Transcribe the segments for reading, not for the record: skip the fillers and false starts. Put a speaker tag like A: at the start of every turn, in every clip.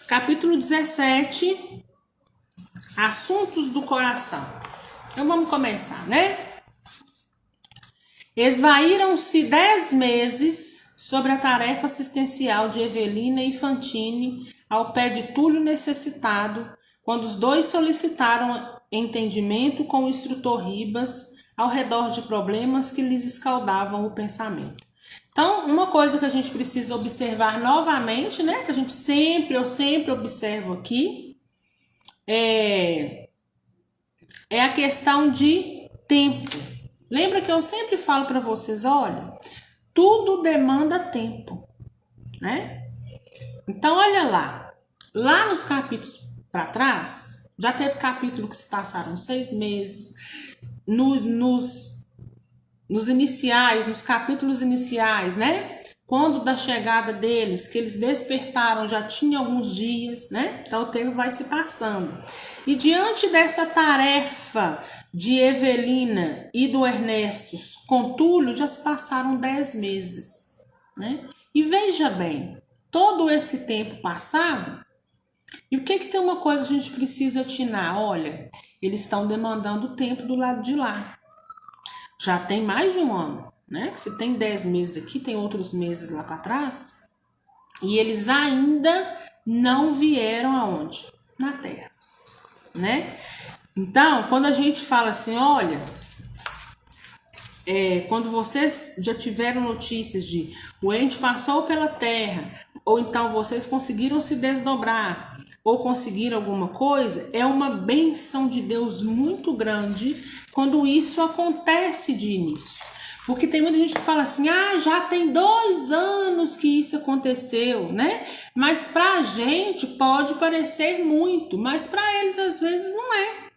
A: Capítulo 17, assuntos do coração. Então vamos começar, né? Esvaíram-se 10 meses sobre a tarefa assistencial de Evelina e Fantine ao pé de Túlio necessitado, quando os dois solicitaram entendimento com o instrutor Ribas ao redor de problemas que lhes escaldavam o pensamento. Então, uma coisa que a gente precisa observar novamente, né, que eu sempre observo aqui, é a questão de tempo. Lembra que eu sempre falo para vocês, olha, tudo demanda tempo, né? Então, olha lá nos capítulos para trás, já teve capítulo que se passaram 6 meses, nos iniciais, nos capítulos iniciais, né? Quando da chegada deles, que eles despertaram, já tinha alguns dias, né? Então o tempo vai se passando. E diante dessa tarefa de Evelina e do Ernesto com Túlio, já se passaram 10 meses, né? E veja bem, todo esse tempo passado, e o que tem uma coisa que a gente precisa atinar? Olha, eles estão demandando tempo do lado de lá. Já tem mais de um ano, né? Se tem 10 meses aqui, tem outros meses lá para trás. E eles ainda não vieram aonde? Na Terra, né? Então, quando a gente fala assim, olha, quando vocês já tiveram notícias de o ente passou pela Terra, ou então vocês conseguiram se desdobrar, ou conseguiram alguma coisa, é uma bênção de Deus muito grande quando isso acontece de início. Porque tem muita gente que fala assim, já tem 2 anos que isso aconteceu, né? Mas pra gente pode parecer muito, mas pra eles às vezes não é,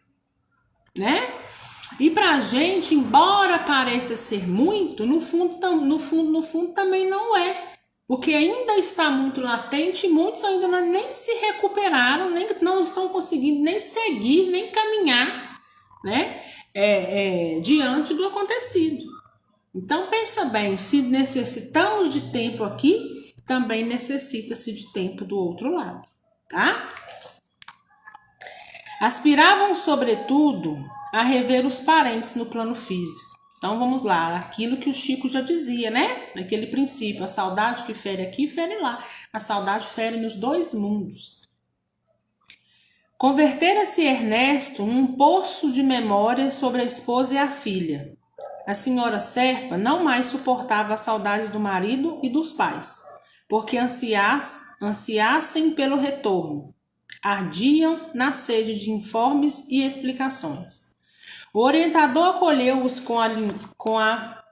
A: né? E pra gente, embora pareça ser muito, no fundo também não é. Porque ainda está muito latente e muitos ainda nem se recuperaram, nem não estão conseguindo nem seguir, nem caminhar, né? Diante do acontecido. Então pensa bem, se necessitamos de tempo aqui, também necessita-se de tempo do outro lado, tá? Aspiravam, sobretudo, a rever os parentes no plano físico. Então vamos lá, aquilo que o Chico já dizia, né? Naquele princípio, a saudade que fere aqui, fere lá. A saudade fere nos 2 mundos. Convertera-se Ernesto num poço de memórias sobre a esposa e a filha. A senhora Serpa não mais suportava as saudades do marido e dos pais, porque ansiassem pelo retorno. Ardiam na sede de informes e explicações. O orientador acolheu-os com a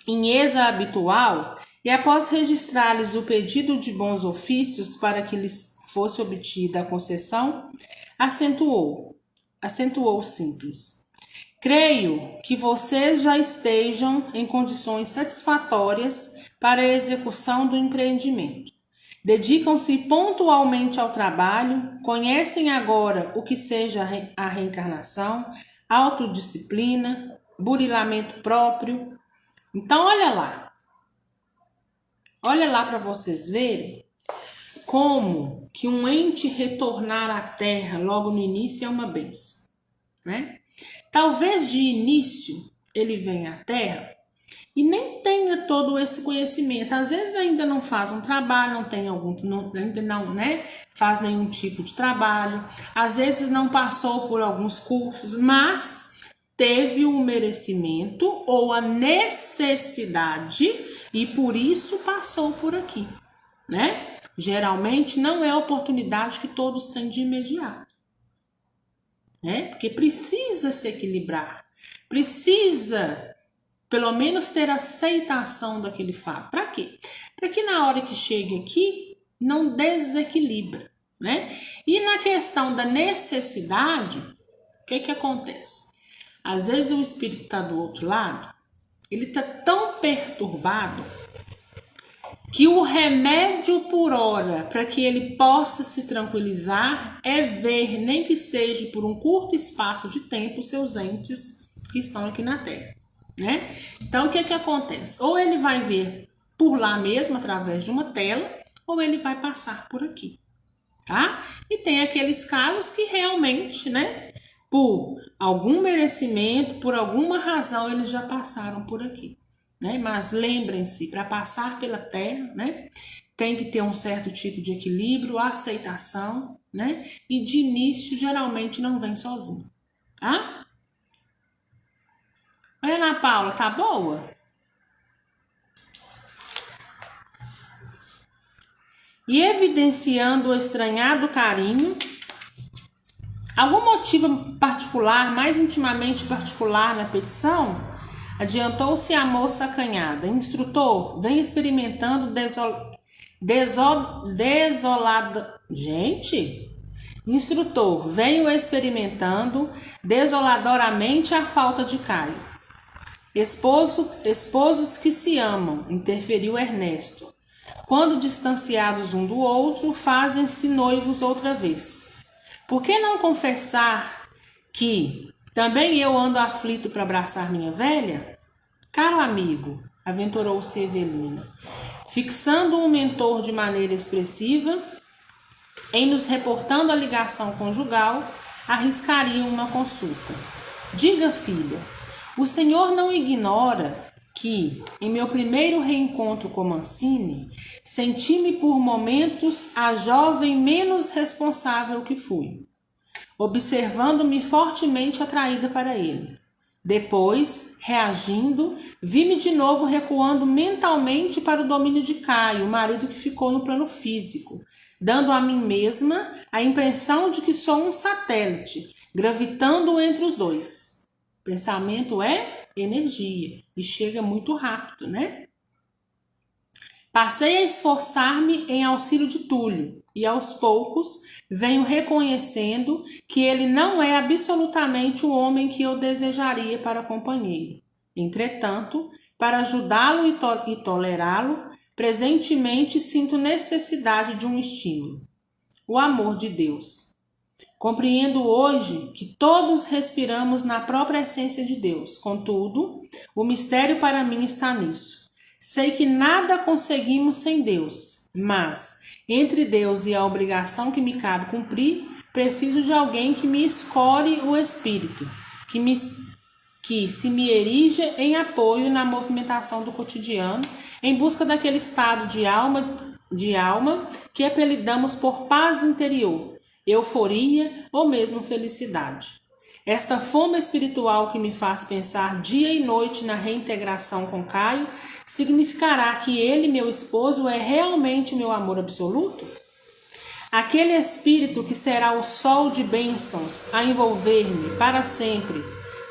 A: inhesa habitual e, após registrar-lhes o pedido de bons ofícios para que lhes fosse obtida a concessão, acentuou simples. Creio que vocês já estejam em condições satisfatórias para a execução do empreendimento. Dedicam-se pontualmente ao trabalho, conhecem agora o que seja a reencarnação, autodisciplina, burilamento próprio. Então, olha lá para vocês verem como que um ente retornar à Terra logo no início é uma bênção, né? Talvez de início ele venha à Terra e nem tenha todo esse conhecimento. Às vezes ainda não faz um trabalho, ainda não, né, faz nenhum tipo de trabalho. Às vezes não passou por alguns cursos, mas teve o merecimento ou a necessidade e por isso passou por aqui, né? Geralmente não é a oportunidade que todos têm de imediato, né? Porque precisa se equilibrar, precisa pelo menos ter aceitação daquele fato. Para quê? Para que na hora que chegue aqui, não desequilibra, né? E na questão da necessidade, o que acontece? Às vezes o espírito está do outro lado, ele está tão perturbado que o remédio por hora para que ele possa se tranquilizar é ver, nem que seja por um curto espaço de tempo, seus entes que estão aqui na Terra, né? Então o que acontece? Ou ele vai ver por lá mesmo através de uma tela, ou ele vai passar por aqui. tá? E tem aqueles casos que realmente, né, por algum merecimento, por alguma razão, eles já passaram por aqui, né? Mas lembrem-se, para passar pela terra, né, tem que ter um certo tipo de equilíbrio, aceitação, né? E de início, geralmente, não vem sozinho, tá? Oi, Ana Paula, tá boa? E evidenciando o estranhado carinho, algum motivo particular, mais intimamente particular na petição? Adiantou-se a moça acanhada. Instrutor, vem experimentando desolada. Gente! Instrutor, venho experimentando desoladoramente a falta de Caio. Esposos que se amam, interferiu Ernesto. Quando distanciados um do outro, fazem-se noivos outra vez. Por que não confessar que também eu ando aflito para abraçar minha velha? Caro amigo, aventurou-se Evelina, fixando o mentor de maneira expressiva, em nos reportando a ligação conjugal, arriscariam uma consulta. Diga, filha, o senhor não ignora que, em meu primeiro reencontro com Mancini, senti-me por momentos a jovem menos responsável que fui, observando-me fortemente atraída para ele. Depois, reagindo, vi-me de novo recuando mentalmente para o domínio de Caio, o marido que ficou no plano físico, dando a mim mesma a impressão de que sou um satélite, gravitando entre os dois. Pensamento é energia e chega muito rápido, né? Passei a esforçar-me em auxílio de Túlio e aos poucos venho reconhecendo que ele não é absolutamente o homem que eu desejaria para companheiro. Entretanto, para ajudá-lo e tolerá-lo, presentemente sinto necessidade de um estímulo: o amor de Deus. Compreendo hoje que todos respiramos na própria essência de Deus. Contudo, o mistério para mim está nisso. Sei que nada conseguimos sem Deus, mas entre Deus e a obrigação que me cabe cumprir, preciso de alguém que me escore o espírito, que se me erija em apoio na movimentação do cotidiano, em busca daquele estado de alma que apelidamos por paz interior, euforia ou mesmo felicidade. Esta fome espiritual que me faz pensar dia e noite na reintegração com Caio significará que ele, meu esposo, é realmente meu amor absoluto? Aquele espírito que será o sol de bênçãos a envolver-me para sempre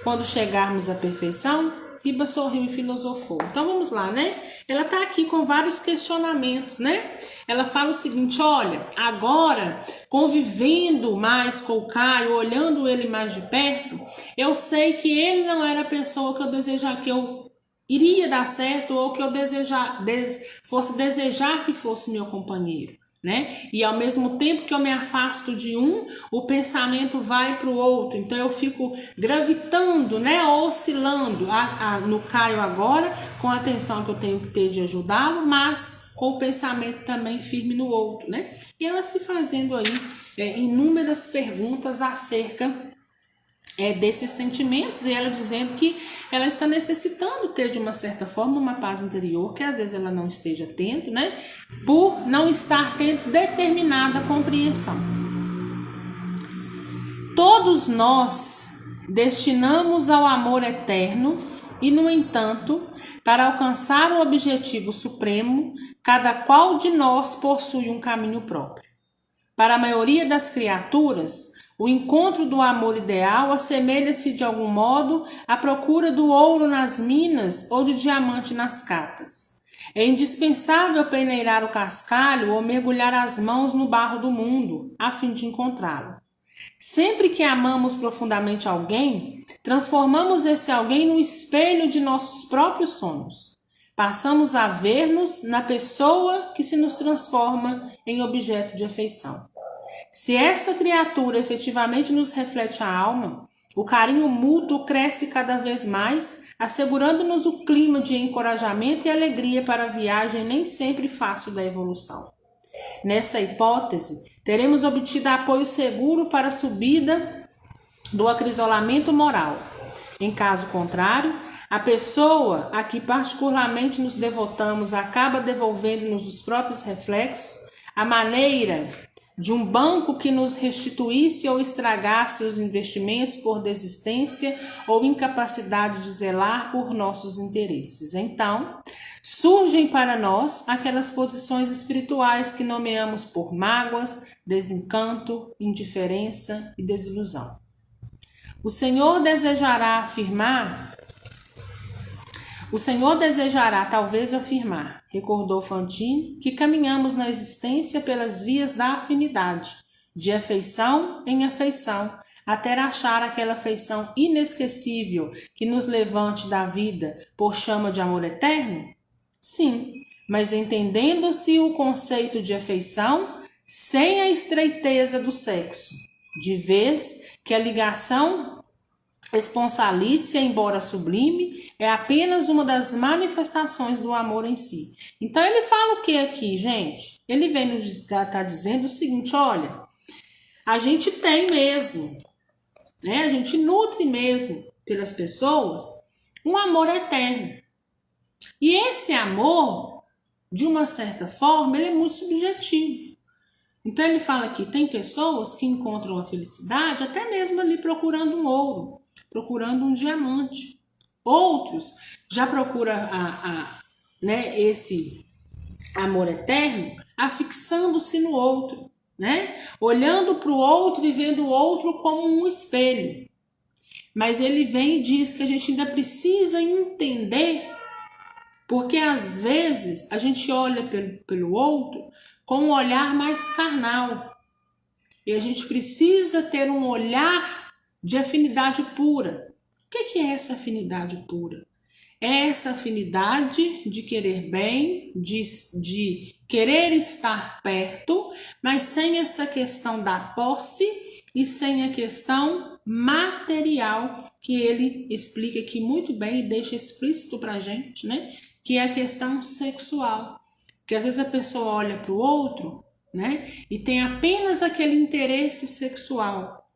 A: quando chegarmos à perfeição? Riba sorriu e filosofou. Então vamos lá, né? Ela tá aqui com vários questionamentos, né? Ela fala o seguinte: olha, agora convivendo mais com o Caio, olhando ele mais de perto, eu sei que ele não era a pessoa que eu desejava, que eu iria dar certo ou que eu fosse desejar que fosse meu companheiro, né? E ao mesmo tempo que eu me afasto de um, o pensamento vai para o outro. Então eu fico gravitando, né? Oscilando no Caio agora, com a atenção que eu tenho que ter de ajudá-lo, mas com o pensamento também firme no outro, né? E ela se fazendo aí inúmeras perguntas acerca desses sentimentos, e ela dizendo que ela está necessitando ter de uma certa forma uma paz interior, que às vezes ela não esteja tendo, né? Por não estar tendo determinada compreensão. Todos nós destinamos ao amor eterno e, no entanto, para alcançar o objetivo supremo, cada qual de nós possui um caminho próprio. Para a maioria das criaturas, o encontro do amor ideal assemelha-se de algum modo à procura do ouro nas minas ou de diamante nas catas. É indispensável peneirar o cascalho ou mergulhar as mãos no barro do mundo, a fim de encontrá-lo. Sempre que amamos profundamente alguém, transformamos esse alguém no espelho de nossos próprios sonhos. Passamos a ver-nos na pessoa que se nos transforma em objeto de afeição. Se essa criatura efetivamente nos reflete a alma, o carinho mútuo cresce cada vez mais, assegurando-nos o clima de encorajamento e alegria para a viagem nem sempre fácil da evolução. Nessa hipótese, teremos obtido apoio seguro para a subida do acrisolamento moral. Em caso contrário, a pessoa a que particularmente nos devotamos acaba devolvendo-nos os próprios reflexos, a maneira de um banco que nos restituísse ou estragasse os investimentos por desistência ou incapacidade de zelar por nossos interesses. Então, surgem para nós aquelas posições espirituais que nomeamos por mágoas, desencanto, indiferença e desilusão. O Senhor desejará talvez afirmar, recordou Fantine, que caminhamos na existência pelas vias da afinidade, de afeição em afeição, até achar aquela afeição inesquecível que nos levante da vida por chama de amor eterno? Sim, mas entendendo-se o conceito de afeição sem a estreiteza do sexo, de vez que a ligação esponsalícia, embora sublime, é apenas uma das manifestações do amor em si. Então ele fala o que aqui, gente? Ele vem nos estar dizendo o seguinte, olha, a gente tem mesmo, né? A gente nutre mesmo pelas pessoas um amor eterno. E esse amor, de uma certa forma, ele é muito subjetivo. Então ele fala que tem pessoas que encontram a felicidade até mesmo ali procurando um ouro, procurando um diamante. Outros já procuram esse amor eterno afixando-se no outro, né? Olhando para o outro e vendo o outro como um espelho. Mas ele vem e diz que a gente ainda precisa entender, porque às vezes a gente olha pelo outro com um olhar mais carnal. E a gente precisa ter um olhar de afinidade pura. O que é essa afinidade pura? É essa afinidade de querer bem, de querer estar perto, mas sem essa questão da posse e sem a questão material, que ele explica aqui muito bem e deixa explícito pra gente, né? Que é a questão sexual. Porque às vezes a pessoa olha para o outro, né? E tem apenas aquele interesse sexual,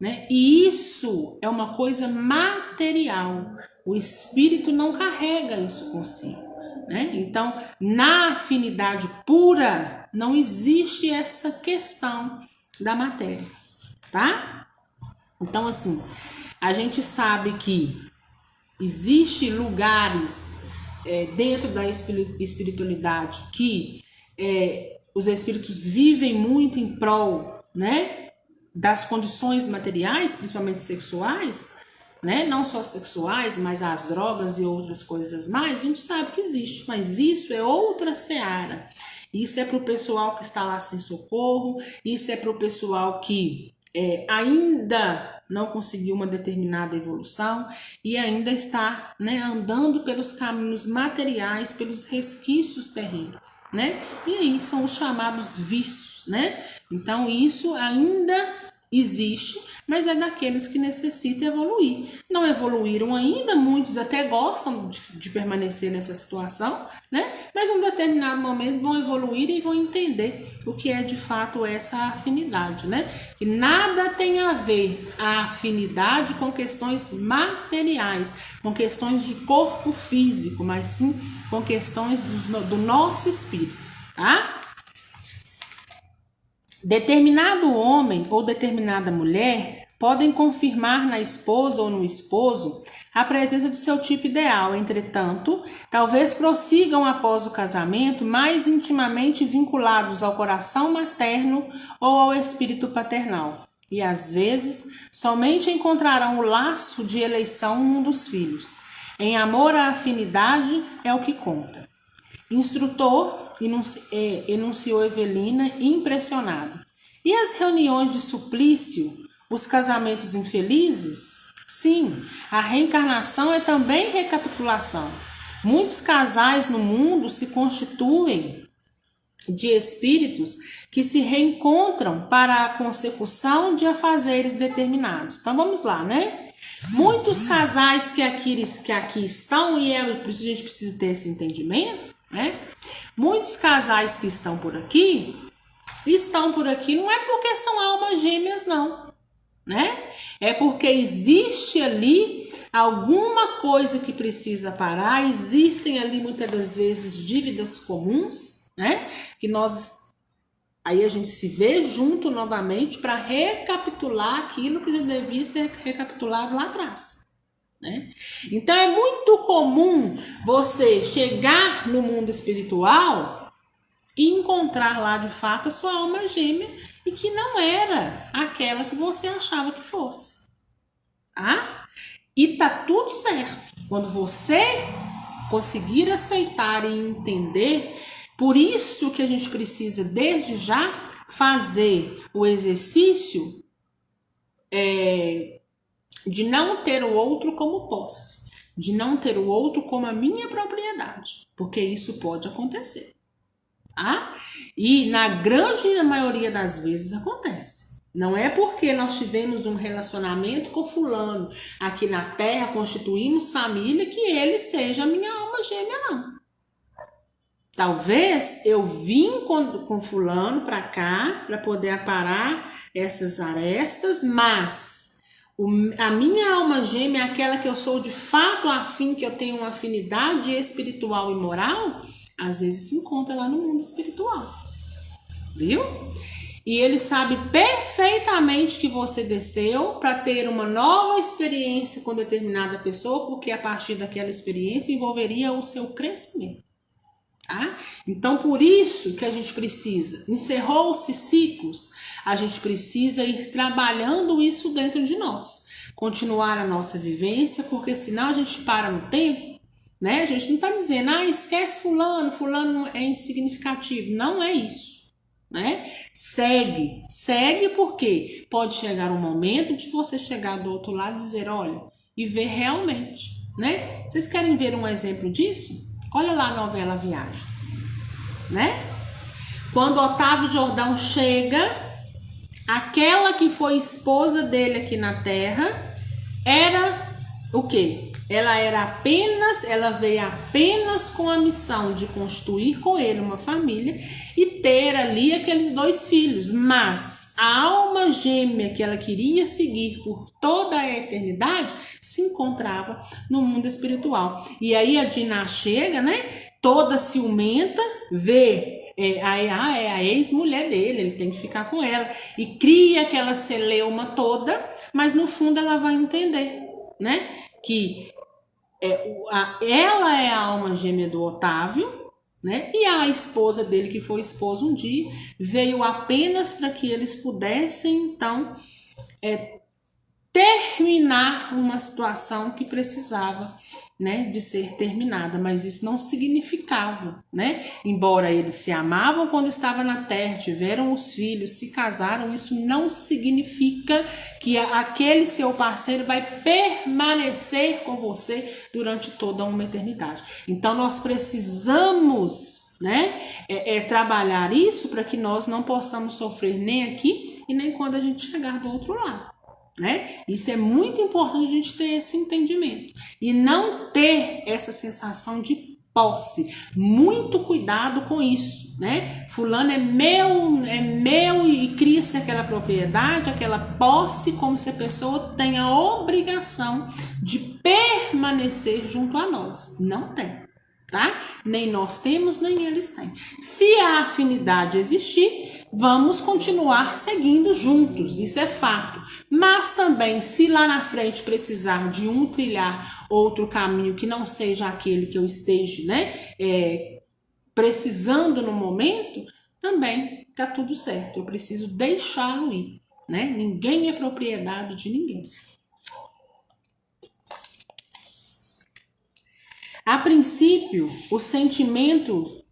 A: né? E isso é uma coisa material. O espírito não carrega isso consigo, né? Então, na afinidade pura, não existe essa questão da matéria, tá? Então, assim, a gente sabe que existe lugares dentro da espiritualidade que os espíritos vivem muito em prol, né, das condições materiais, principalmente sexuais, né, não só sexuais, mas as drogas e outras coisas mais. A gente sabe que existe, mas isso é outra seara. Isso é para o pessoal que está lá sem socorro, isso é para o pessoal que ainda não conseguiu uma determinada evolução e ainda está, né, andando pelos caminhos materiais, pelos resquícios terrenos, né? E aí são os chamados vícios, né? Então isso ainda existe, mas é daqueles que necessitam evoluir. Não evoluíram ainda, muitos até gostam de permanecer nessa situação, né? Mas em um determinado momento vão evoluir e vão entender o que é de fato essa afinidade, né? Que nada tem a ver a afinidade com questões materiais, com questões de corpo físico, mas sim com questões do nosso espírito, tá? Determinado homem ou determinada mulher podem confirmar na esposa ou no esposo a presença do seu tipo ideal. Entretanto, talvez prossigam após o casamento mais intimamente vinculados ao coração materno ou ao espírito paternal. E às vezes, somente encontrarão o laço de eleição num dos filhos. Em amor à afinidade é o que conta. Instrutor, enunciou Evelina, impressionado. E as reuniões de suplício, os casamentos infelizes? Sim, a reencarnação é também recapitulação. Muitos casais no mundo se constituem de espíritos que se reencontram para a consecução de afazeres determinados. Então vamos lá, né? Muitos casais que aqui estão, e por isso a gente precisa ter esse entendimento, né? Muitos casais que estão por aqui estão por aqui não é porque são almas gêmeas, não, né? É porque existe ali alguma coisa que precisa parar, existem ali muitas das vezes dívidas comuns, né? Que nós aí a gente se vê junto novamente para recapitular aquilo que já devia ser recapitulado lá atrás, né? Então é muito comum você chegar no mundo espiritual e encontrar lá de fato a sua alma gêmea e que não era aquela que você achava que fosse, tá? E tá tudo certo. Quando você conseguir aceitar e entender, por isso que a gente precisa desde já fazer o exercício de não ter o outro como posse, de não ter o outro como a minha propriedade, porque isso pode acontecer, tá? E na grande maioria das vezes acontece. Não é porque nós tivemos um relacionamento com fulano aqui na terra, constituímos família, que ele seja a minha alma gêmea, não. Talvez eu vim com fulano para cá para poder aparar essas arestas, mas a minha alma gêmea é aquela que eu sou de fato afim, que eu tenho uma afinidade espiritual e moral, às vezes se encontra lá no mundo espiritual, viu? E ele sabe perfeitamente que você desceu para ter uma nova experiência com determinada pessoa, porque a partir daquela experiência envolveria o seu crescimento. Tá? Então, por isso que a gente precisa, encerrou-se ciclos, a gente precisa ir trabalhando isso dentro de nós, continuar a nossa vivência, porque senão a gente para no tempo, né? A gente não está dizendo, esquece fulano é insignificativo, não é isso, né? Segue porque pode chegar um momento de você chegar do outro lado e dizer, olha, e ver realmente, né? Vocês querem ver um exemplo disso? Olha lá a novela Viagem, né? Quando Otávio Jordão chega, aquela que foi esposa dele aqui na Terra era o quê? Ela veio apenas com a missão de construir com ele uma família e ter ali aqueles 2 filhos, mas a alma gêmea que ela queria seguir por toda a eternidade se encontrava no mundo espiritual. E aí a Dinah chega, né? Toda ciumenta, vê é a ex-mulher dele, ele tem que ficar com ela e cria aquela celeuma toda, mas no fundo ela vai entender, né? Que ela é a alma gêmea do Otávio, né? E a esposa dele, que foi esposa um dia, veio apenas para que eles pudessem, então, terminar uma situação que precisava, né, de ser terminada, mas isso não significava, né? Embora eles se amavam quando estavam na terra, tiveram os filhos, se casaram, isso não significa que aquele seu parceiro vai permanecer com você durante toda uma eternidade. Então nós precisamos, né, trabalhar isso para que nós não possamos sofrer nem aqui e nem quando a gente chegar do outro lado. Né? Isso é muito importante a gente ter esse entendimento e não ter essa sensação de posse. Muito cuidado com isso, né? Fulano é meu e cria-se aquela propriedade, aquela posse, como se a pessoa tem a obrigação de permanecer junto a nós. Não tem, tá? Nem nós temos, nem eles têm. Se a afinidade existir, vamos continuar seguindo juntos, isso é fato. Mas também, se lá na frente precisar de um trilhar outro caminho que não seja aquele que eu esteja, né, precisando no momento, também tá tudo certo. Eu preciso deixá-lo ir, né? Ninguém é propriedade de ninguém. A princípio, os sentimentos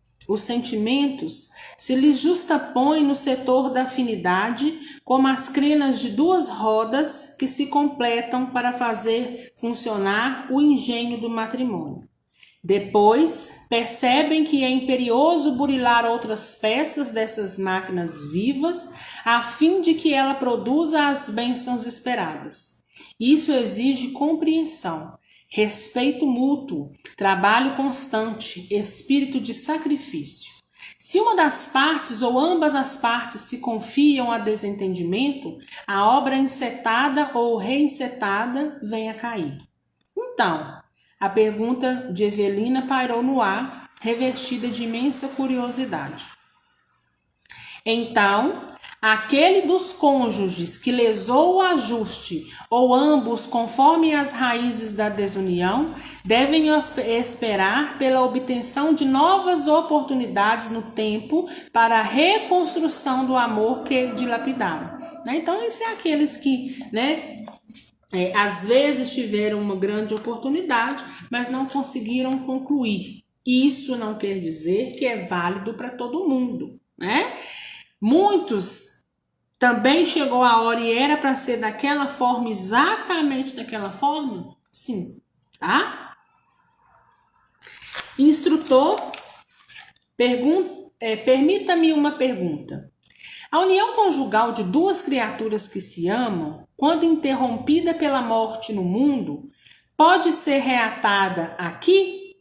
A: se lhes justapõem no setor da afinidade como as crinas de 2 rodas que se completam para fazer funcionar o engenho do matrimônio. Depois, percebem que é imperioso burilar outras peças dessas máquinas vivas a fim de que ela produza as bênçãos esperadas. Isso exige compreensão, respeito mútuo, trabalho constante, espírito de sacrifício. Se uma das partes ou ambas as partes se confiam a desentendimento, a obra encetada ou reencetada vem a cair. Então, a pergunta de Evelina pairou no ar, revestida de imensa curiosidade. Então, aquele dos cônjuges que lesou o ajuste, ou ambos conforme as raízes da desunião, devem esperar pela obtenção de novas oportunidades no tempo para a reconstrução do amor que dilapidaram. Então, esses são aqueles que, às vezes tiveram uma grande oportunidade, mas não conseguiram concluir. Isso não quer dizer que é válido para todo mundo, né? Muitos também chegou a hora e era para ser daquela forma, exatamente daquela forma? Sim, tá? Instrutor, permita-me uma pergunta. A união conjugal de duas criaturas que se amam, quando interrompida pela morte no mundo, pode ser reatada aqui?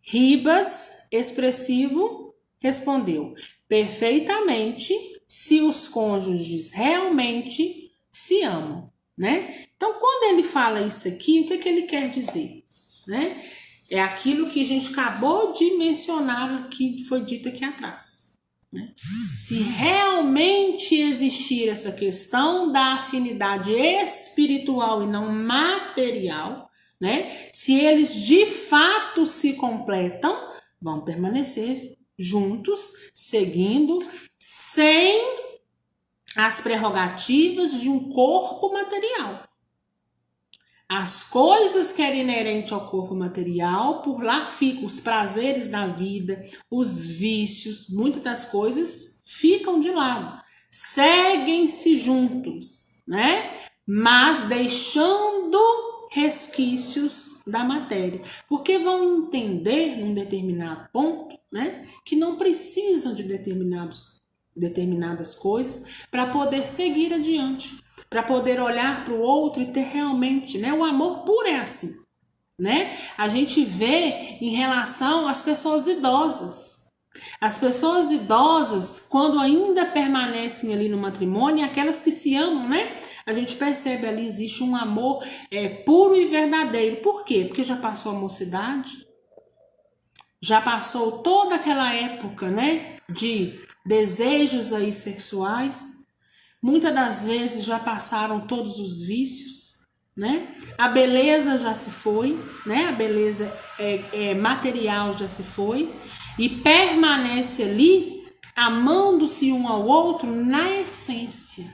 A: Ribas, expressivo, respondeu: perfeitamente, se os cônjuges realmente se amam, né? Então, quando ele fala isso aqui, o que ele quer dizer, né? É aquilo que a gente acabou de mencionar, que foi dito aqui atrás, né? Se realmente existir essa questão da afinidade espiritual e não material, né? Se eles de fato se completam, vão permanecer juntos, seguindo, sem as prerrogativas de um corpo material. As coisas que eram inerentes ao corpo material, por lá ficam os prazeres da vida, os vícios, muitas das coisas ficam de lado. Seguem-se juntos, né? Mas deixando resquícios da matéria. Porque vão entender, num determinado ponto, né, que não precisam de determinadas coisas para poder seguir adiante, para poder olhar para o outro e ter realmente, né, o amor puro é assim, né? A gente vê em relação às pessoas idosas. As pessoas idosas, quando ainda permanecem ali no matrimônio, aquelas que se amam, né? A gente percebe ali existe um amor puro e verdadeiro. Por quê? Porque já passou a mocidade, já passou toda aquela época, né, de desejos aí sexuais. Muitas das vezes já passaram todos os vícios, né? A beleza já se foi, né? A beleza material já se foi e permanece ali amando-se um ao outro na essência,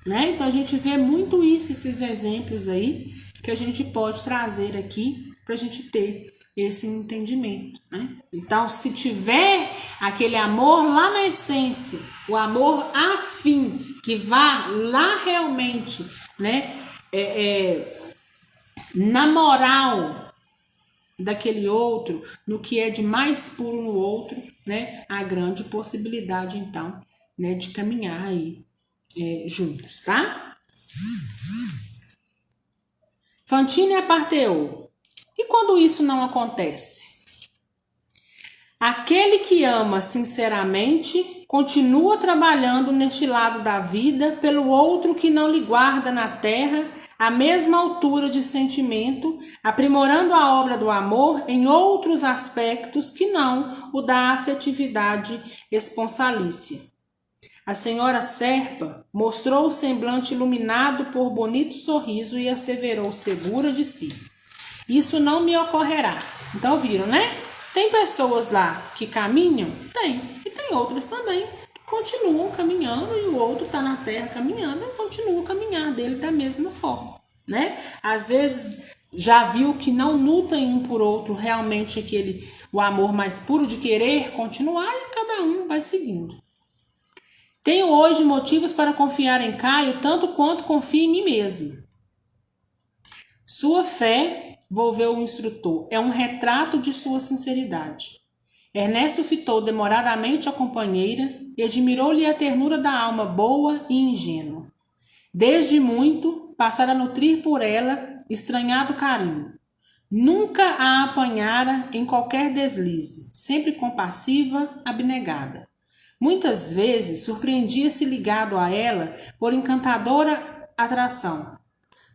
A: né? Então a gente vê muito isso, esses exemplos aí que a gente pode trazer aqui para a gente ter esse entendimento, né? Então, se tiver aquele amor lá na essência, o amor afim, que vá lá realmente, né, na moral daquele outro, no que é de mais puro no outro, né, há grande possibilidade, então, né, de caminhar aí juntos, tá? Fantine aparteou. E quando isso não acontece? Aquele que ama sinceramente continua trabalhando neste lado da vida pelo outro que não lhe guarda na terra a mesma altura de sentimento, aprimorando a obra do amor em outros aspectos que não o da afetividade esponsalícia. A senhora Serpa mostrou o semblante iluminado por bonito sorriso e asseverou segura de si: isso não me ocorrerá. Então viram, né? Tem pessoas lá que caminham? Tem. E tem outras também que continuam caminhando e o outro está na terra caminhando e continua a caminhar dele da mesma forma, né? Às vezes já viu que não lutam um por outro realmente o amor mais puro de querer continuar e cada um vai seguindo. Tenho hoje motivos para confiar em Caio tanto quanto confio em mim mesmo. Sua fé, volveu o instrutor, é um retrato de sua sinceridade. Ernesto fitou demoradamente a companheira e admirou-lhe a ternura da alma boa e ingênua. Desde muito, passara a nutrir por ela estranhado carinho. Nunca a apanhara em qualquer deslize, sempre compassiva, abnegada. Muitas vezes surpreendia-se ligado a ela por encantadora atração.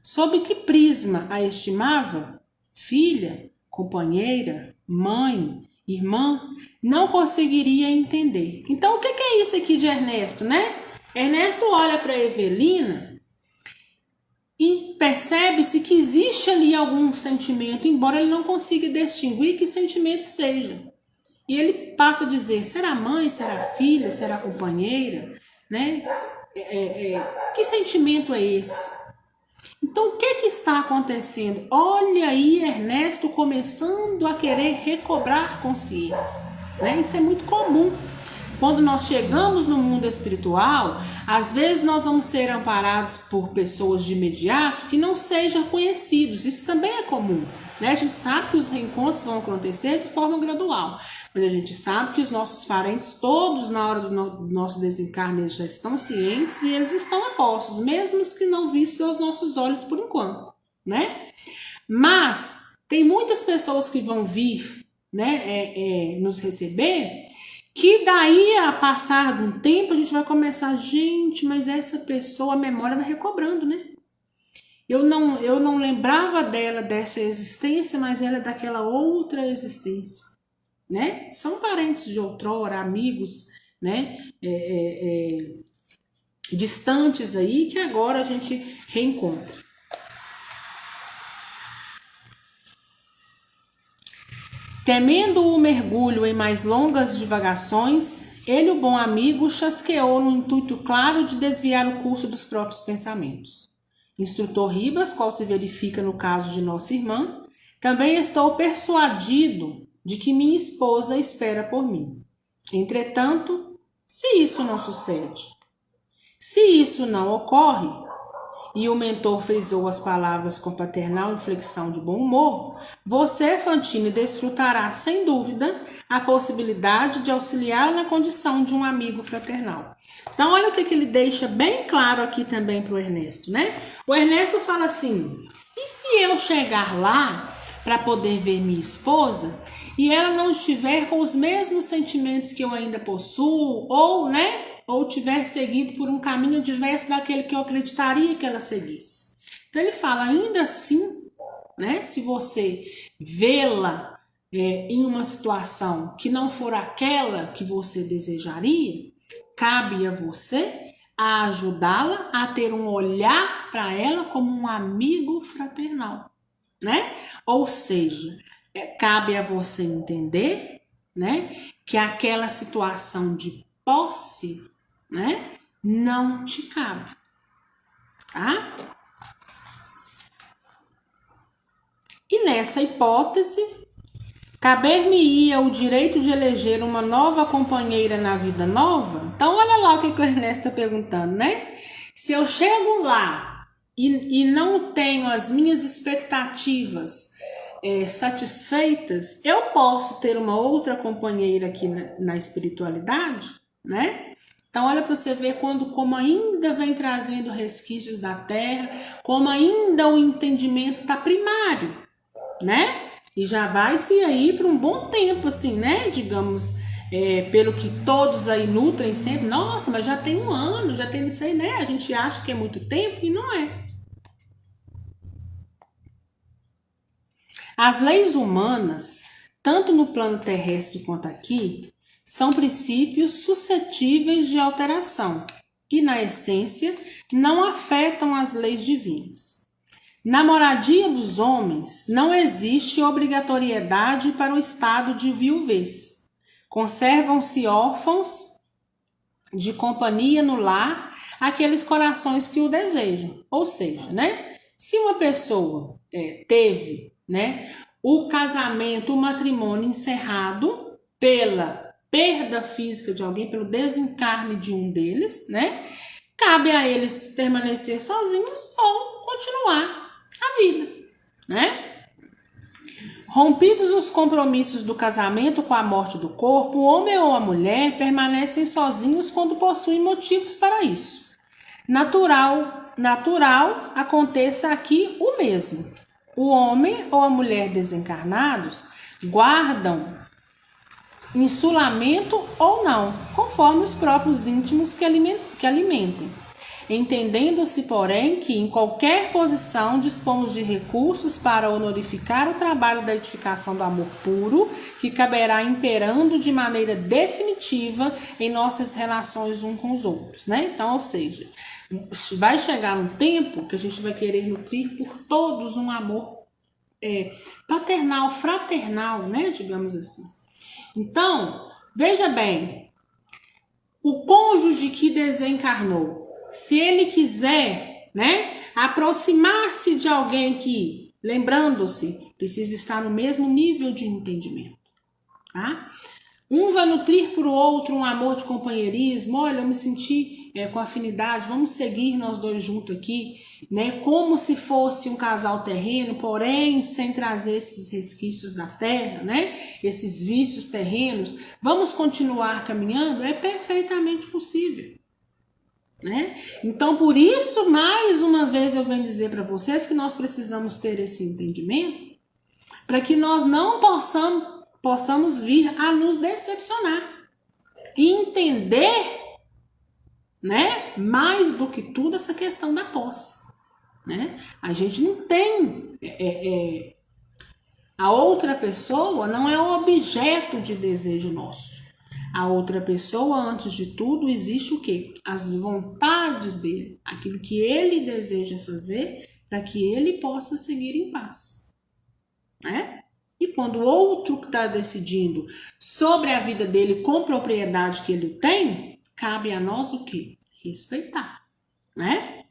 A: Sob que prisma a estimava? Filha, companheira, mãe, irmã, não conseguiria entender. Então, o que é isso aqui de Ernesto, né? Ernesto olha para Evelina e percebe-se que existe ali algum sentimento, embora ele não consiga distinguir que sentimento seja. E ele passa a dizer, será mãe, será filha, será companheira, né? Que sentimento é esse? Então, o que está acontecendo? Olha aí Ernesto começando a querer recobrar consciência, né? Isso é muito comum. Quando nós chegamos no mundo espiritual, às vezes nós vamos ser amparados por pessoas de imediato que não sejam conhecidos. Isso também é comum, né? A gente sabe que os reencontros vão acontecer de forma gradual, mas a gente sabe que os nossos parentes, todos na hora do nosso desencarne, eles já estão cientes e eles estão apostos, mesmo os que não vistos aos nossos olhos por enquanto, né? Mas tem muitas pessoas que vão vir, né, nos receber, que daí a passar de um tempo a gente vai começar, gente, mas essa pessoa, a memória vai recobrando, né? Eu não lembrava dela dessa existência, mas ela é daquela outra existência, né? São parentes de outrora, amigos, né? Distantes aí que agora a gente reencontra. Temendo o mergulho em mais longas divagações, ele, o bom amigo, chasqueou no intuito claro de desviar o curso dos próprios pensamentos. Instrutor Ribas, qual se verifica no caso de nossa irmã, também estou persuadido de que minha esposa espera por mim. Entretanto, se isso não sucede, se isso não ocorre, e o mentor frisou as palavras com paternal inflexão de bom humor, você, Fantine, desfrutará, sem dúvida, a possibilidade de auxiliá-la na condição de um amigo fraternal. Então, olha o que ele deixa bem claro aqui também para o Ernesto, né? O Ernesto fala assim, e se eu chegar lá para poder ver minha esposa e ela não estiver com os mesmos sentimentos que eu ainda possuo, ou, né? Ou tiver seguido por um caminho diverso daquele que eu acreditaria que ela seguisse. Então ele fala, ainda assim, né, se você vê-la em uma situação que não for aquela que você desejaria, cabe a você a ajudá-la a ter um olhar para ela como um amigo fraternal, né? Ou seja, cabe a você entender, né, que aquela situação de posse, né, não te cabe, tá? E nessa hipótese, caber-me-ia o direito de eleger uma nova companheira na vida nova? Então, olha lá o que o Ernesto está perguntando, né? Se eu chego lá e não tenho as minhas expectativas satisfeitas, eu posso ter uma outra companheira aqui na espiritualidade, né? Então, olha para você ver como ainda vem trazendo resquícios da Terra, como ainda o entendimento está primário, né? E já vai-se aí por um bom tempo, assim, né? Digamos, pelo que todos aí nutrem sempre. Nossa, mas já tem um ano, já tem não sei, né? A gente acha que é muito tempo e não é. As leis humanas, tanto no plano terrestre quanto aqui, são princípios suscetíveis de alteração e, na essência, não afetam as leis divinas. Na moradia dos homens, não existe obrigatoriedade para o estado de viuvez. Conservam-se órfãos de companhia no lar aqueles corações que o desejam. Ou seja, né, se uma pessoa teve, né, o casamento, o matrimônio encerrado pela perda física de alguém, pelo desencarne de um deles, né, cabe a eles permanecer sozinhos ou continuar a vida, né? Rompidos os compromissos do casamento com a morte do corpo, o homem ou a mulher permanecem sozinhos quando possuem motivos para isso. Natural aconteça aqui o mesmo. o homem ou a mulher desencarnados guardam insulamento ou não, conforme os próprios íntimos que alimentem. Entendendo-se, porém, que em qualquer posição dispomos de recursos para honorificar o trabalho da edificação do amor puro, que caberá imperando de maneira definitiva em nossas relações uns com os outros, né? Então, ou seja, vai chegar um tempo que a gente vai querer nutrir por todos um amor paternal, fraternal, né? Digamos assim. Então, veja bem, o cônjuge que desencarnou, se ele quiser, né, aproximar-se de alguém que, lembrando-se, precisa estar no mesmo nível de entendimento, tá? Um vai nutrir para o outro um amor de companheirismo. Olha, eu me senti com afinidade, vamos seguir nós dois juntos aqui, né? Como se fosse um casal terreno, porém sem trazer esses resquícios da terra, né? Esses vícios terrenos. Vamos continuar caminhando? É perfeitamente possível, né? Então, por isso, mais uma vez eu venho dizer para vocês que nós precisamos ter esse entendimento para que nós não possamos vir a nos decepcionar e entender, né, mais do que tudo essa questão da posse, né? A gente não tem a outra pessoa não é o objeto de desejo nosso. A outra pessoa, antes de tudo, existe o quê? As vontades dele, aquilo que ele deseja fazer para que ele possa seguir em paz, né? E quando o outro está decidindo sobre a vida dele com propriedade que ele tem, cabe a nós o quê? Respeitar, né?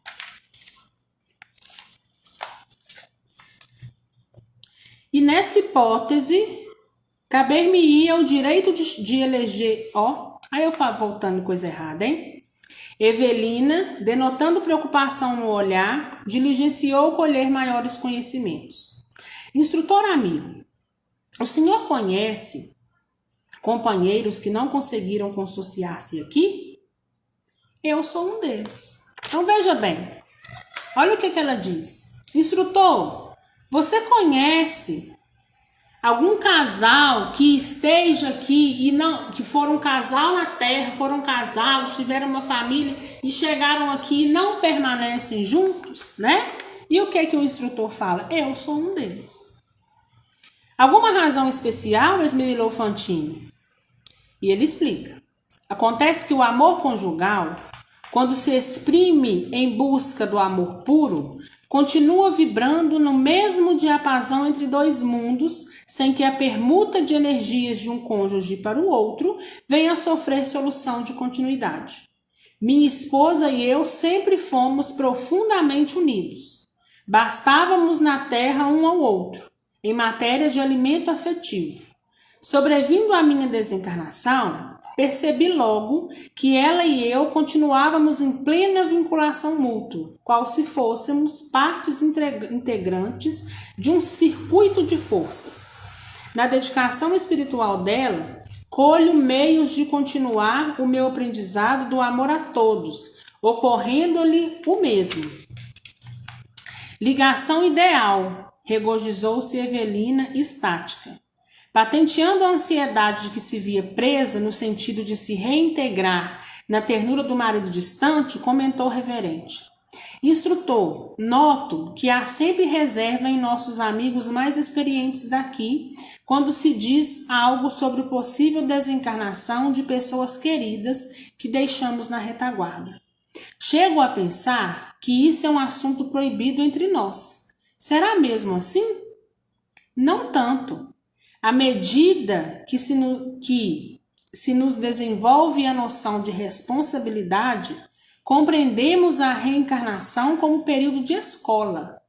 A: E nessa hipótese, caber-me-ia o direito de eleger... Aí eu falo, voltando coisa errada, hein? Evelina, denotando preocupação no olhar, diligenciou colher maiores conhecimentos. Instrutor amigo, o senhor conhece companheiros que não conseguiram consociar-se aqui? Eu sou um deles. Então veja bem, olha o que ela diz. Instrutor, você conhece algum casal que esteja aqui e não, que foram um casal na terra, foram casados, tiveram uma família e chegaram aqui e não permanecem juntos, né? E o que o instrutor fala? Eu sou um deles. Alguma razão especial, esmerilhou Fantini? E ele explica. Acontece que o amor conjugal, quando se exprime em busca do amor puro, continua vibrando no mesmo diapasão entre dois mundos, sem que a permuta de energias de um cônjuge para o outro venha a sofrer solução de continuidade. Minha esposa e eu sempre fomos profundamente unidos. Bastávamos na terra um ao outro, em matéria de alimento afetivo. Sobrevindo à minha desencarnação, percebi logo que ela e eu continuávamos em plena vinculação mútua, qual se fôssemos partes integrantes de um circuito de forças. Na dedicação espiritual dela, colho meios de continuar o meu aprendizado do amor a todos, ocorrendo-lhe o mesmo. Ligação ideal, regozijou-se Evelina estática. Patenteando a ansiedade de que se via presa no sentido de se reintegrar na ternura do marido distante, comentou reverente. Instrutor, noto que há sempre reserva em nossos amigos mais experientes daqui, quando se diz algo sobre o possível desencarnação de pessoas queridas que deixamos na retaguarda. Chego a pensar que isso é um assunto proibido entre nós. Será mesmo assim? Não tanto. À medida que se nos desenvolve a noção de responsabilidade, compreendemos a reencarnação como período de escola.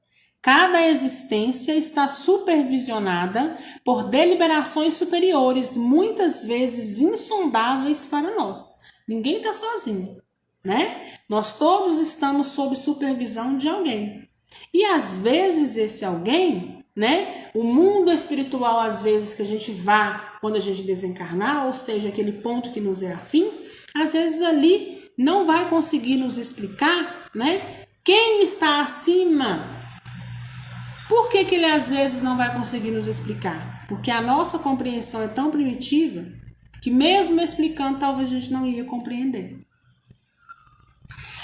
A: Cada existência está supervisionada por deliberações superiores, muitas vezes insondáveis para nós. Ninguém está sozinho, né? Nós todos estamos sob supervisão de alguém. E às vezes esse alguém, né? O mundo espiritual, às vezes, que a gente vá quando a gente desencarnar, ou seja, aquele ponto que nos é afim, às vezes ali não vai conseguir nos explicar, né? Quem está acima Por que ele às vezes não vai conseguir nos explicar? Porque a nossa compreensão é tão primitiva que mesmo explicando talvez a gente não ia compreender.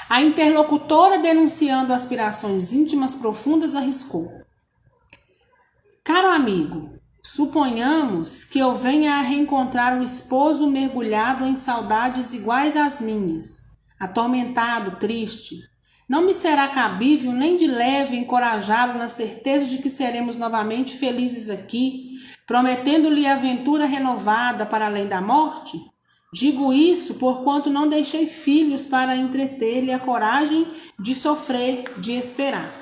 A: A interlocutora, denunciando aspirações íntimas profundas, arriscou: caro amigo, suponhamos que eu venha a reencontrar o esposo mergulhado em saudades iguais às minhas, atormentado, triste. Não me será cabível nem de leve encorajá-lo na certeza de que seremos novamente felizes aqui, prometendo-lhe aventura renovada para além da morte? Digo isso porquanto não deixei filhos para entreter-lhe a coragem de sofrer, de esperar.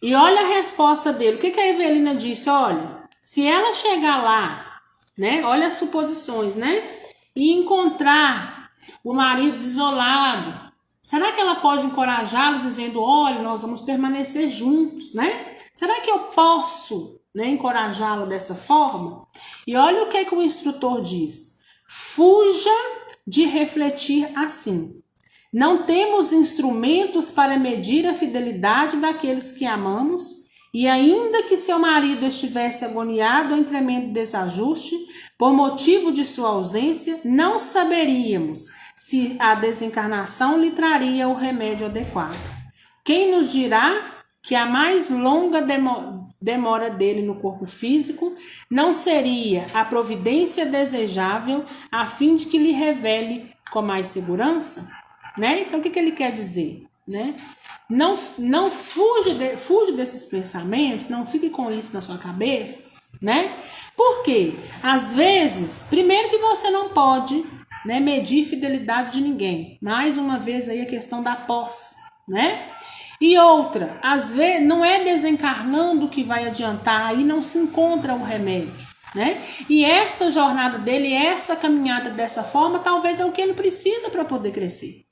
A: E olha a resposta dele. O que a Evelina disse? Olha, se ela chegar lá, né? Olha as suposições, né? E encontrar o marido desolado, será que ela pode encorajá-lo dizendo: olha, nós vamos permanecer juntos, né? Será que eu posso, né, encorajá-lo dessa forma? E olha o que o instrutor diz: fuja de refletir assim. Não temos instrumentos para medir a fidelidade daqueles que amamos, e ainda que seu marido estivesse agoniado em tremendo desajuste, por motivo de sua ausência, não saberíamos se a desencarnação lhe traria o remédio adequado. Quem nos dirá que a mais longa demora dele no corpo físico não seria a providência desejável a fim de que lhe revele com mais segurança? Né? Então, o que ele quer dizer? Né? Não fuja desses pensamentos, não fique com isso na sua cabeça, né? Por quê? Às vezes, primeiro que você não pode, né, medir fidelidade de ninguém. Mais uma vez aí a questão da posse, né? E outra, às vezes não é desencarnando que vai adiantar, aí não se encontra o remédio, né? E essa jornada dele, essa caminhada dessa forma, talvez é o que ele precisa para poder crescer.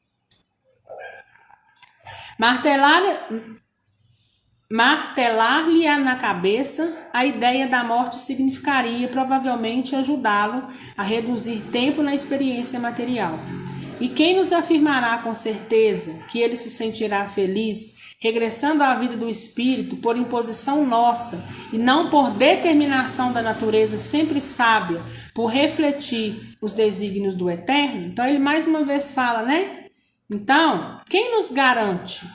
A: Martelar-lhe na cabeça a ideia da morte significaria provavelmente ajudá-lo a reduzir tempo na experiência material. E quem nos afirmará com certeza que ele se sentirá feliz regressando à vida do espírito por imposição nossa e não por determinação da natureza sempre sábia, por refletir os desígnios do eterno? Então ele mais uma vez fala, né? Então, quem nos garante,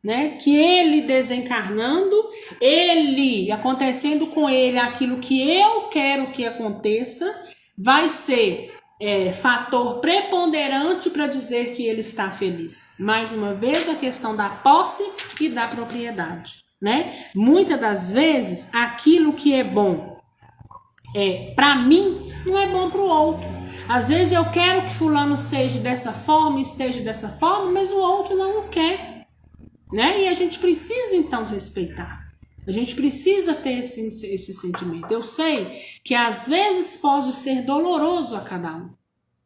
A: né, que ele desencarnando, ele acontecendo com ele aquilo que eu quero que aconteça, vai ser fator preponderante para dizer que ele está feliz? Mais uma vez a questão da posse e da propriedade, né? Muitas das vezes aquilo que é bom para mim não é bom para o outro. Às vezes eu quero que fulano seja dessa forma, esteja dessa forma, mas o outro não o quer, né? E a gente precisa então respeitar. A gente precisa ter esse sentimento. Eu sei que às vezes pode ser doloroso a cada um,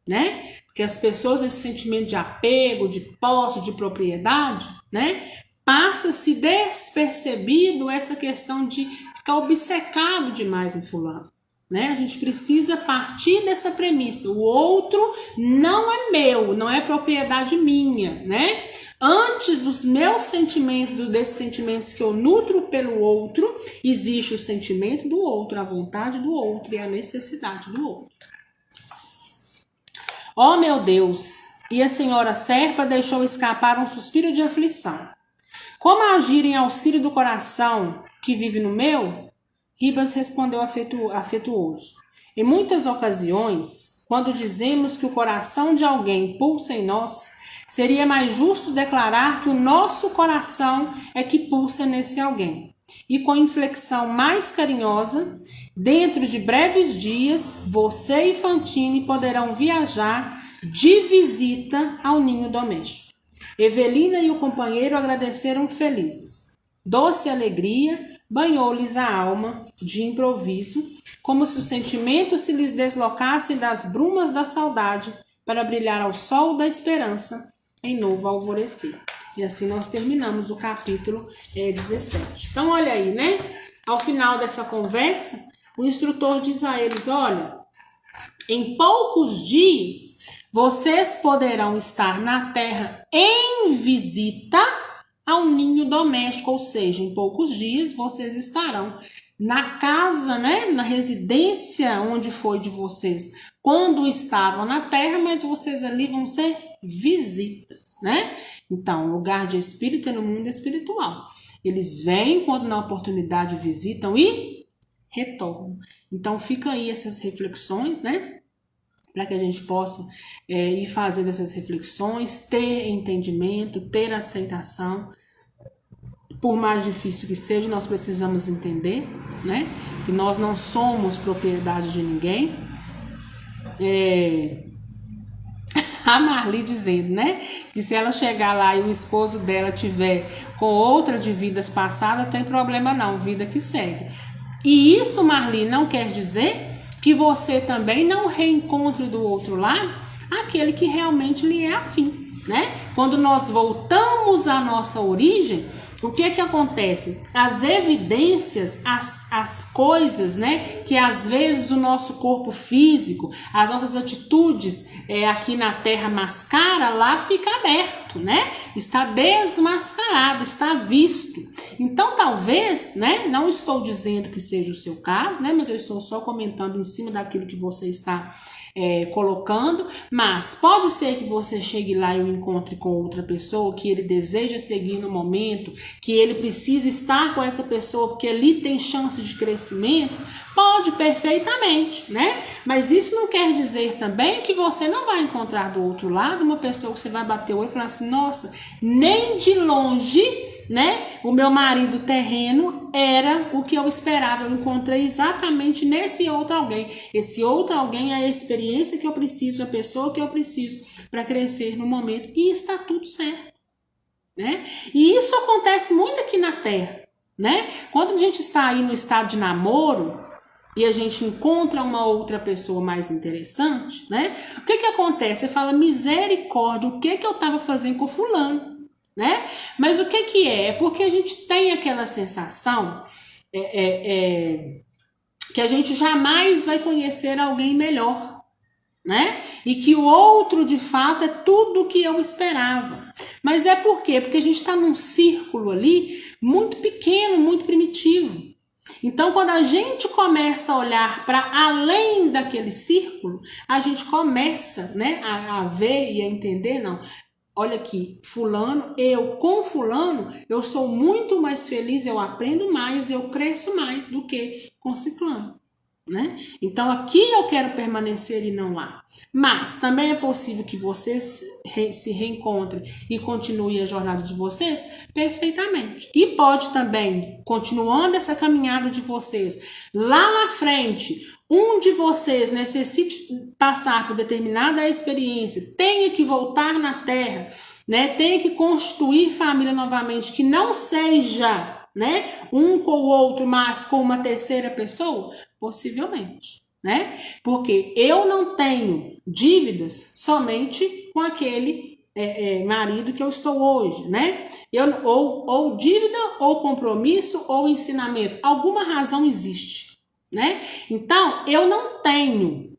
A: né? Porque as pessoas, esse sentimento de apego, de posse, de propriedade, né? Passa-se despercebido essa questão de ficar obcecado demais no fulano. Né? A gente precisa partir dessa premissa. O outro não é meu, não é propriedade minha, né? Antes dos meus sentimentos, desses sentimentos que eu nutro pelo outro, existe o sentimento do outro, a vontade do outro e a necessidade do outro. Oh, meu Deus! E a senhora Serpa deixou escapar um suspiro de aflição. Como agir em auxílio do coração que vive no meu? Ribas respondeu afetuoso. Em muitas ocasiões, quando dizemos que o coração de alguém pulsa em nós, seria mais justo declarar que o nosso coração é que pulsa nesse alguém. E com inflexão mais carinhosa, dentro de breves dias, você e Fantine poderão viajar de visita ao ninho doméstico. Evelina e o companheiro agradeceram felizes. Doce alegria banhou-lhes a alma de improviso, como se o sentimento se lhes deslocasse das brumas da saudade para brilhar ao sol da esperança em novo alvorecer. E assim nós terminamos o capítulo 17. Então olha aí, né? Ao final dessa conversa, o instrutor diz a eles: olha, em poucos dias vocês poderão estar na Terra em visita ao ninho doméstico, ou seja, em poucos dias vocês estarão na casa, né, na residência onde foi de vocês quando estavam na terra, mas vocês ali vão ser visitas, né? Então, o lugar de espírito é no mundo espiritual. Eles vêm quando na oportunidade visitam e retornam. Então, fica aí essas reflexões, né? Para que a gente possa ir fazendo essas reflexões, ter entendimento, ter aceitação. Por mais difícil que seja, nós precisamos entender, né? Que nós não somos propriedade de ninguém. A Marli dizendo, né? Que se ela chegar lá e o esposo dela tiver com outra de vidas passadas, tem problema não, vida que segue. E isso, Marli, não quer dizer que você também não reencontre do outro lado aquele que realmente lhe é afim, né? Quando nós voltamos à nossa origem, o que que acontece? As evidências, as coisas, né, que às vezes o nosso corpo físico, as nossas atitudes aqui na Terra mascara, lá fica aberto, né? Está desmascarado, está visto. Então talvez, né, não estou dizendo que seja o seu caso, né, mas eu estou só comentando em cima daquilo que você está colocando, mas pode ser que você chegue lá e o encontre com outra pessoa que ele deseja seguir no momento, que ele precisa estar com essa pessoa porque ali tem chance de crescimento, pode perfeitamente, né? Mas isso não quer dizer também que você não vai encontrar do outro lado uma pessoa que você vai bater o olho e falar assim, nossa, nem de longe, né? O meu marido terreno era o que eu esperava. Eu encontrei exatamente nesse outro alguém. Esse outro alguém é a experiência que eu preciso, a pessoa que eu preciso para crescer no momento. E está tudo certo, né? E isso acontece muito aqui na Terra, né? Quando a gente está aí no estado de namoro e a gente encontra uma outra pessoa mais interessante, né? O que que acontece? Você fala, misericórdia, o que que eu estava fazendo com fulano? Né? Mas o que que é? É porque a gente tem aquela sensação que a gente jamais vai conhecer alguém melhor, né? E que o outro de fato é tudo o que eu esperava. Mas é por quê? Porque a gente está num círculo ali muito pequeno, muito primitivo. Então, quando a gente começa a olhar para além daquele círculo, a gente começa, né, a ver e a entender, não. Olha aqui, fulano, com fulano, eu sou muito mais feliz, eu aprendo mais, eu cresço mais do que com ciclano, né? Então aqui eu quero permanecer e não lá. Mas também é possível que vocês se reencontrem e continuem a jornada de vocês perfeitamente. E pode também, continuando essa caminhada de vocês, lá na frente, um de vocês necessite passar por determinada experiência, tenha que voltar na Terra, né? Tenha que constituir família novamente, que não seja, né, um com o outro, mas com uma terceira pessoa, possivelmente, né? Porque eu não tenho dívidas somente com aquele marido que eu estou hoje, né? Ou dívida, ou compromisso, ou ensinamento. Alguma razão existe, né? Então, eu não tenho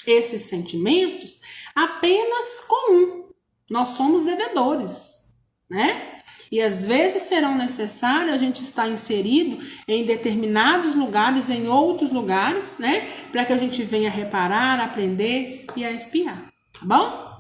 A: esses sentimentos apenas com um. Nós somos devedores, né? E às vezes serão necessários a gente estar inserido em determinados lugares, em outros lugares, né? Para que a gente venha reparar, aprender e a espiar, tá bom?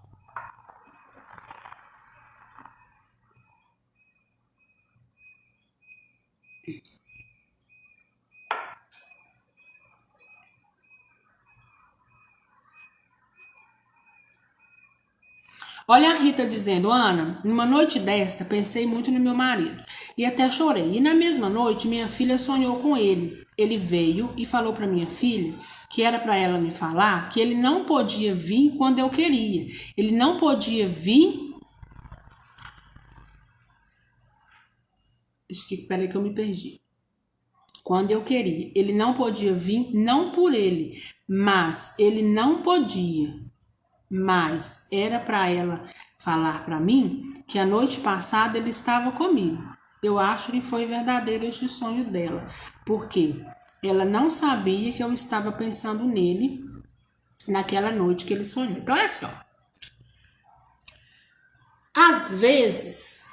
A: Olha a Rita dizendo, Ana, numa noite desta pensei muito no meu marido e até chorei. E na mesma noite minha filha sonhou com ele. Ele veio e falou para minha filha que era para ela me falar que ele não podia vir quando eu queria. Ele não podia vir. Peraí que eu me perdi. Quando eu queria. Ele não podia vir, não por ele, mas ele não podia. Mas era para ela falar para mim que a noite passada ele estava comigo. Eu acho que foi verdadeiro este sonho dela, porque ela não sabia que eu estava pensando nele naquela noite que ele sonhou. Então é assim, ó. Às vezes,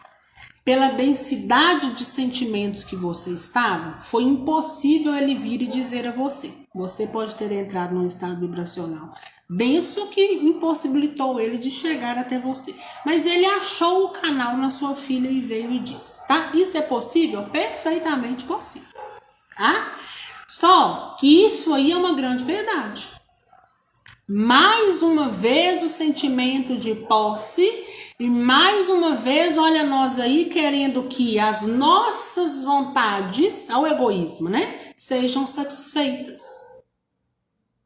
A: pela densidade de sentimentos que você estava, foi impossível ele vir e dizer a você. Você pode ter entrado num estado vibracional denso que impossibilitou ele de chegar até você. Mas ele achou o canal na sua filha e veio e disse, tá? Isso é possível? Perfeitamente possível, tá? Só que isso aí é uma grande verdade. Mais uma vez o sentimento de posse e mais uma vez, olha nós aí querendo que as nossas vontades, ao egoísmo, né, sejam satisfeitas,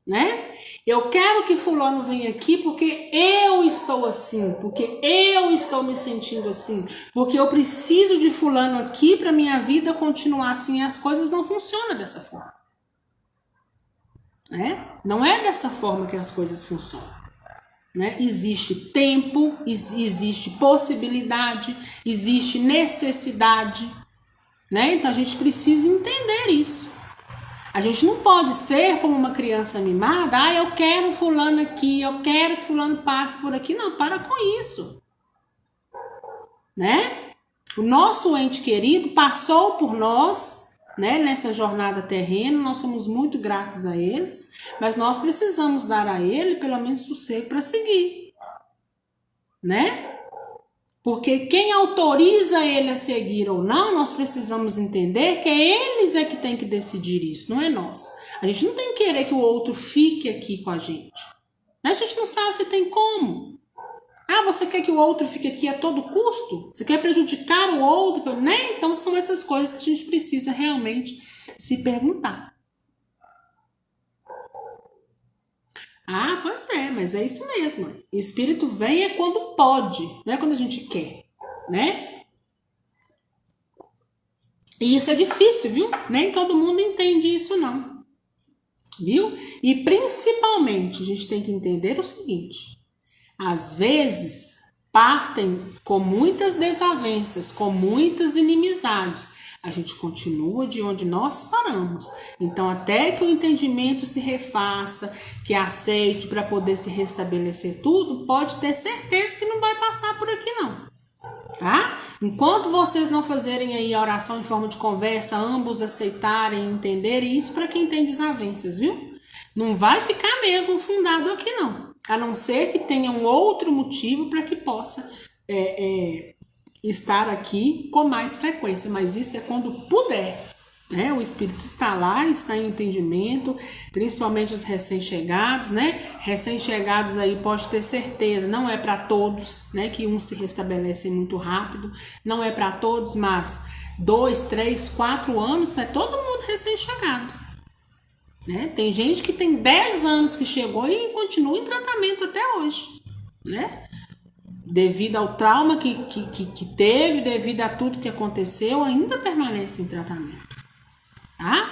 A: né? Eu quero que fulano venha aqui porque eu estou assim, porque eu estou me sentindo assim, porque eu preciso de fulano aqui para minha vida continuar assim. As coisas não funcionam dessa forma, né? Não é dessa forma que as coisas funcionam, né? Existe tempo, existe possibilidade, existe necessidade, né? Então a gente precisa entender isso. A gente não pode ser como uma criança mimada, eu quero fulano aqui, eu quero que fulano passe por aqui. Não, para com isso, né? O nosso ente querido passou por nós, né, nessa jornada terrena, nós somos muito gratos a eles, mas nós precisamos dar a ele pelo menos sossego para seguir, né? Porque quem autoriza ele a seguir ou não, nós precisamos entender que eles é que tem que decidir isso, não é nós. A gente não tem que querer que o outro fique aqui com a gente. A gente não sabe se tem como. Você quer que o outro fique aqui a todo custo? Você quer prejudicar o outro? Né? Então são essas coisas que a gente precisa realmente se perguntar. Pois é, mas é isso mesmo. O espírito vem é quando pode, não é quando a gente quer, né? E isso é difícil, viu? Nem todo mundo entende isso, não. Viu? E principalmente a gente tem que entender o seguinte: às vezes partem com muitas desavenças, com muitas inimizades. A gente continua de onde nós paramos. Então, até que o entendimento se refaça, que aceite para poder se restabelecer tudo, pode ter certeza que não vai passar por aqui não, tá? Enquanto vocês não fazerem aí a oração em forma de conversa, ambos aceitarem, entenderem, isso para quem tem desavenças, viu? Não vai ficar mesmo fundado aqui não, a não ser que tenha um outro motivo para que possa estar aqui com mais frequência, mas isso é quando puder, né? O espírito está lá, está em entendimento, principalmente os recém-chegados, né? Recém-chegados aí pode ter certeza, não é para todos, né? Que uns se restabelecem muito rápido, não é para todos, mas 2, 3, 4 anos é todo mundo recém-chegado, né? Tem gente que tem 10 anos que chegou e continua em tratamento até hoje, né? Devido ao trauma que teve, devido a tudo que aconteceu, ainda permanece em tratamento, tá?